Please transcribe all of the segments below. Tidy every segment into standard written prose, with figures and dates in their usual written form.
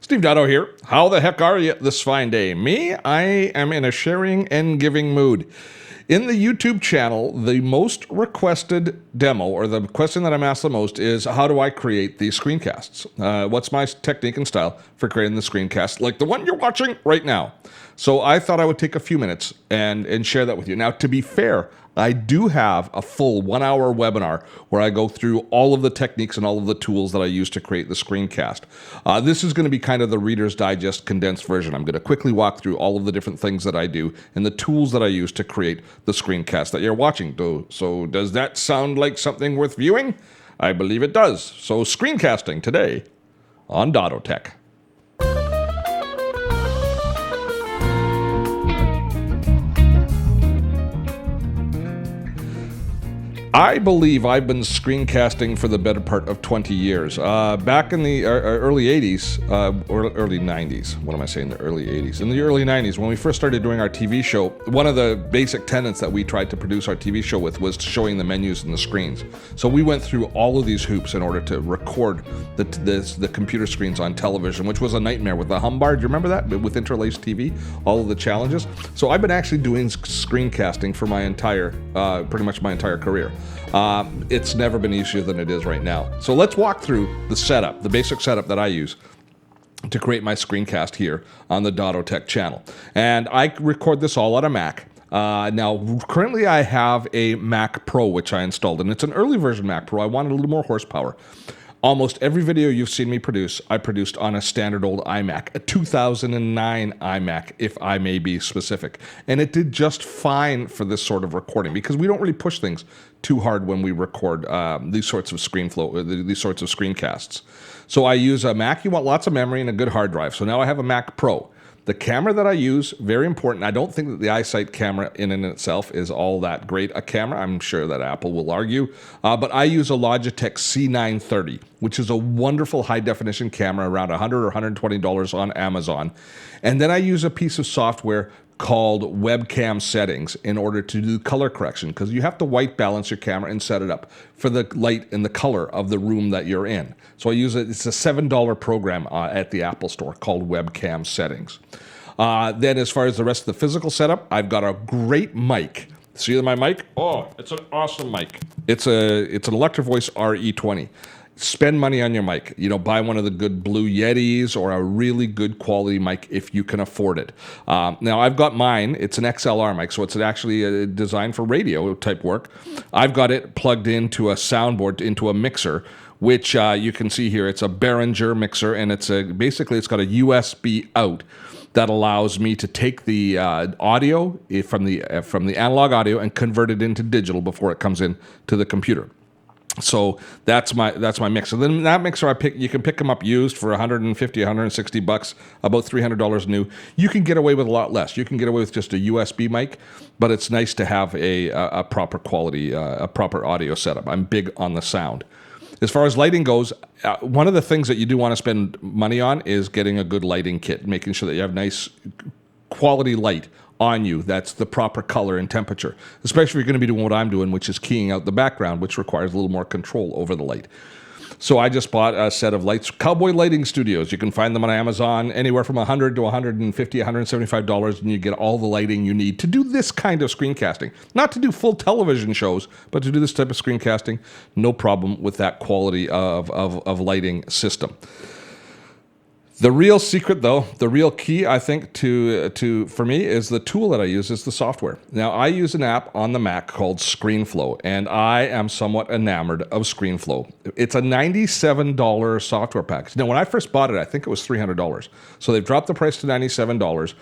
Steve Dotto here. How the heck are you this fine day? Me? I am in a sharing and giving mood. In the YouTube channel, the most requested demo, or the question that I'm asked the most, is how do I create these screencasts? What's my technique and style for creating the screencast like the one you're watching right now? So I thought I would take a few minutes and share that with you. Now, to be fair, I do have a full 1-hour webinar where I go through all of the techniques and all of the tools that I use to create the screencast. This is going to be kind of the Reader's Digest condensed version. I'm going to quickly walk through all of the different things that I do and the tools that I use to create the screencast that you're watching. So does that sound like something worth viewing? I believe it does. So screencasting today on Dotto Tech. I believe I've been screencasting for the better part of 20 years. Back in the early 80s, or early 90s, what am I saying, the early 80s? In the early 90s, when we first started doing our TV show, one of the basic tenets that we tried to produce our TV show with was showing the menus and the screens. So we went through all of these hoops in order to record the computer screens on television, which was a nightmare with the hum bar. Do you remember that? With interlaced TV, all of the challenges. So I've been actually doing screencasting for my pretty much my entire career. It's never been easier than it is right now. So let's walk through the setup, the basic setup that I use to create my screencast here on the Dotto Tech channel. And I record this all on a Mac. Now, currently I have a Mac Pro, which I installed, and it's an early version Mac Pro. I wanted a little more horsepower. Almost every video you've seen me produce, I produced on a standard old iMac, a 2009 iMac, if I may be specific. And it did just fine for this sort of recording because we don't really push things too hard when we record these sorts of Screenflow, these sorts of screencasts. So I use a Mac. You want lots of memory and a good hard drive. So now I have a Mac Pro. The camera that I use, very important. I don't think that the iSight camera in and itself is all that great a camera. I'm sure that Apple will argue. But I use a Logitech C920, which is a wonderful high-definition camera, around $100 or $120 on Amazon. And then I use a piece of software called Webcam Settings in order to do color correction, because you have to white balance your camera and set it up for the light and the color of the room that you're in. So I use it. It's a $7 program at the Apple Store called Webcam Settings. Then as far as the rest of the physical setup, I've got a great mic. See my mic? Oh, it's an awesome mic. It's an Electrovoice RE20. Spend money on your mic. Buy one of the good Blue Yetis or a really good quality mic if you can afford it. Now, I've got mine. It's an XLR mic, so it's actually designed for radio type work. I've got it plugged into a soundboard, into a mixer, which you can see here. It's a Behringer mixer, and basically it's got a USB out that allows me to take the audio from the analog audio and convert it into digital before it comes in to the computer. So that's my mixer. Then that mixer you can pick them up used for $150, $160, about $300 new. You can get away with a lot less. You can get away with just a USB mic, but it's nice to have a proper quality, a proper audio setup. I'm big on the sound. As far as lighting goes, one of the things that you do want to spend money on is getting a good lighting kit, making sure that you have nice quality light on you that's the proper color and temperature, especially if you're going to be doing what I'm doing, which is keying out the background, which requires a little more control over the light. So I just bought a set of lights, Cowboy Lighting Studios. You can find them on Amazon, anywhere from $100 to $150, $175, and you get all the lighting you need to do this kind of screencasting. Not to do full television shows, but to do this type of screencasting, no problem with that quality of lighting system. The real secret, though, the real key, I think, for me, is the tool that I use is the software. Now, I use an app on the Mac called Screenflow, and I am somewhat enamored of Screenflow. It's a $97 software package. Now, when I first bought it, I think it was $300. So they've dropped the price to $97.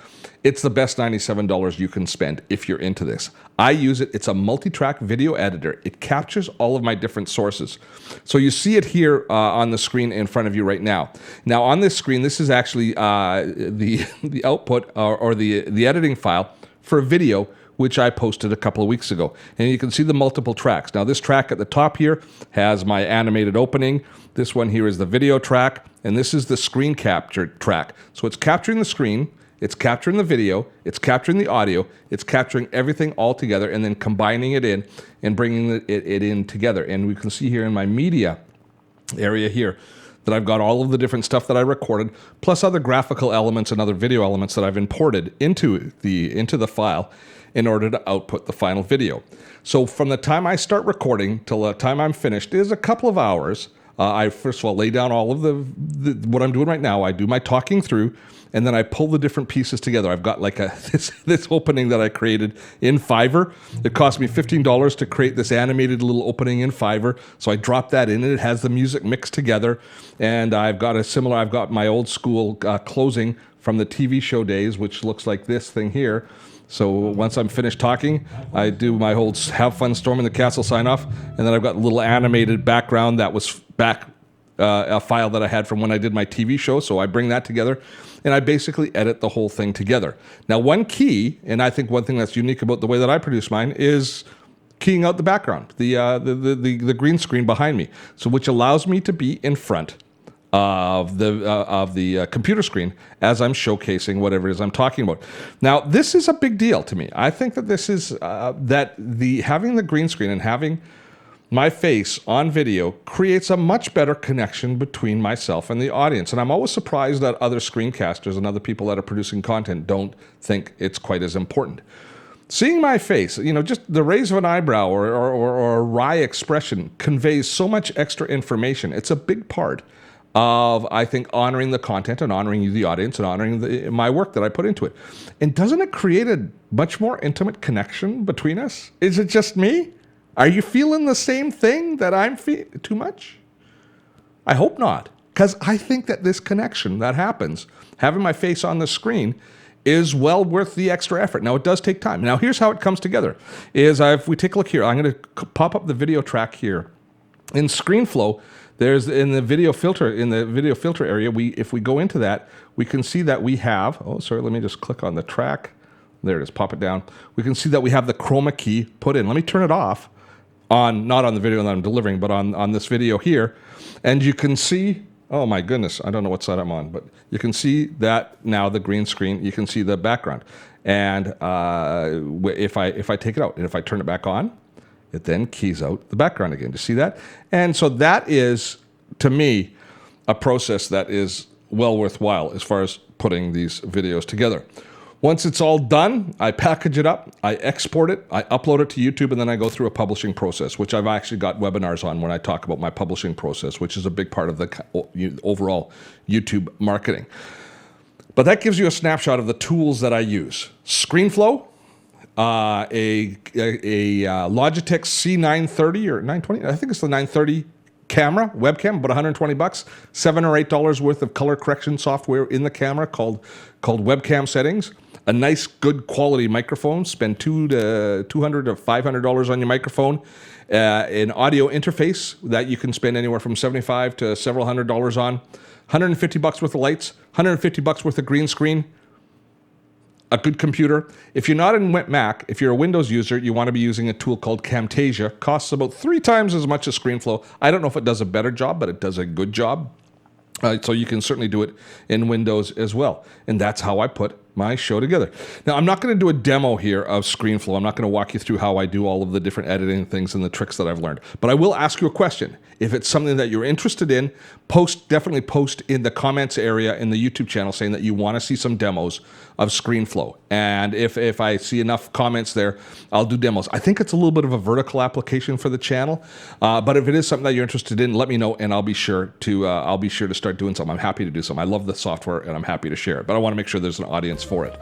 It's the best $97 you can spend if you're into this. I use it. It's a multi-track video editor. It captures all of my different sources. So you see it here on the screen in front of you right now. Now on this screen, this is actually the output or the editing file for a video which I posted a couple of weeks ago. And you can see the multiple tracks. Now this track at the top here has my animated opening. This one here is the video track. And this is the screen capture track. So it's capturing the screen. It's capturing the video, it's capturing the audio, it's capturing everything all together and then combining it in and bringing it in together. And we can see here in my media area here, that I've got all of the different stuff that I recorded, plus other graphical elements and other video elements that I've imported into the file in order to output the final video. So from the time I start recording till the time I'm finished is a couple of hours. I first of all lay down all of what I'm doing right now. I do my talking through, and then I pull the different pieces together. I've got like this opening that I created in Fiverr. It cost me $15 to create this animated little opening in Fiverr. So I drop that in, and it has the music mixed together. And I've got my old school closing from the TV show days, which looks like this thing here. So once I'm finished talking, I do my whole have fun storming the castle sign off, and then I've got a little animated background that was a file that I had from when I did my TV show. So I bring that together, and I basically edit the whole thing together. Now, one key, and I think one thing that's unique about the way that I produce mine is keying out the background, the green screen behind me, so which allows me to be in front of the computer screen as I'm showcasing whatever it is I'm talking about. Now, this is a big deal to me. I think that this is having the green screen and having my face on video creates a much better connection between myself and the audience. And I'm always surprised that other screencasters and other people that are producing content don't think it's quite as important. Seeing my face, just the raise of an eyebrow or a wry expression conveys so much extra information. It's a big part of, I think, honoring the content and honoring you, the audience, and honoring my work that I put into it. And doesn't it create a much more intimate connection between us? Is it just me? Are you feeling the same thing that I'm feeling too much? I hope not, because I think that this connection that happens, having my face on the screen, is well worth the extra effort. Now, it does take time. Now, here's how it comes together. If we take a look here, I'm going to pop up the video track here. In Screenflow, there's in the video filter area, if we go into that, we can see that we have, let me just click on the track. There it is, pop it down. We can see that we have the chroma key put in. Let me turn it off not on the video that I'm delivering, but on this video here. And you can see, oh my goodness, I don't know what side I'm on, but you can see that now the green screen, you can see the background. And if I take it out and if I turn it back on, it then keys out the background again. Do you see that? And so that is, to me, a process that is well worthwhile as far as putting these videos together. Once it's all done, I package it up, I export it, I upload it to YouTube, and then I go through a publishing process, which I've actually got webinars on when I talk about my publishing process, which is a big part of the overall YouTube marketing. But that gives you a snapshot of the tools that I use. Screenflow, a Logitech C930 or 920, I think it's the 930 camera, webcam, about $120, $7 or $8 worth of color correction software in the camera called Webcam Settings. A nice, good quality microphone. Spend $200 to $500 on your microphone. An audio interface that you can spend anywhere from $75 to several $100s on. $150 worth of lights. $150 worth of green screen. A good computer. If you're not in Mac, if you're a Windows user, you want to be using a tool called Camtasia. Costs about 3 times as much as Screenflow. I don't know if it does a better job, but it does a good job. So you can certainly do it in Windows as well. And that's how I put my show together. Now, I'm not going to do a demo here of Screenflow. I'm not going to walk you through how I do all of the different editing things and the tricks that I've learned. But I will ask you a question. If it's something that you're interested in, definitely post in the comments area in the YouTube channel saying that you want to see some demos of Screenflow. And if I see enough comments there, I'll do demos. I think it's a little bit of a vertical application for the channel. But if it is something that you're interested in, let me know and I'll be sure to start doing something. I'm happy to do something. I love the software and I'm happy to share it. But I want to make sure there's an audience for it.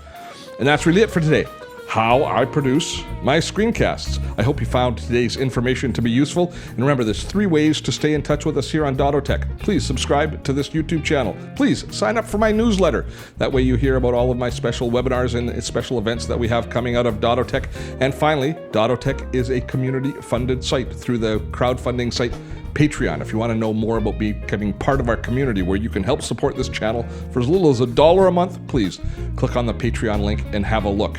And that's really it for today. How I produce my screencasts. I hope you found today's information to be useful. And remember, there's 3 ways to stay in touch with us here on Dotto Tech. Please subscribe to this YouTube channel. Please sign up for my newsletter. That way you hear about all of my special webinars and special events that we have coming out of Dotto Tech. And finally, Dotto Tech is a community-funded site through the crowdfunding site Patreon. If you want to know more about becoming part of our community where you can help support this channel for as little as $1 a month, please click on the Patreon link and have a look.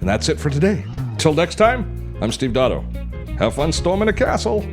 And that's it for today. Till next time, I'm Steve Dotto. Have fun storming a castle.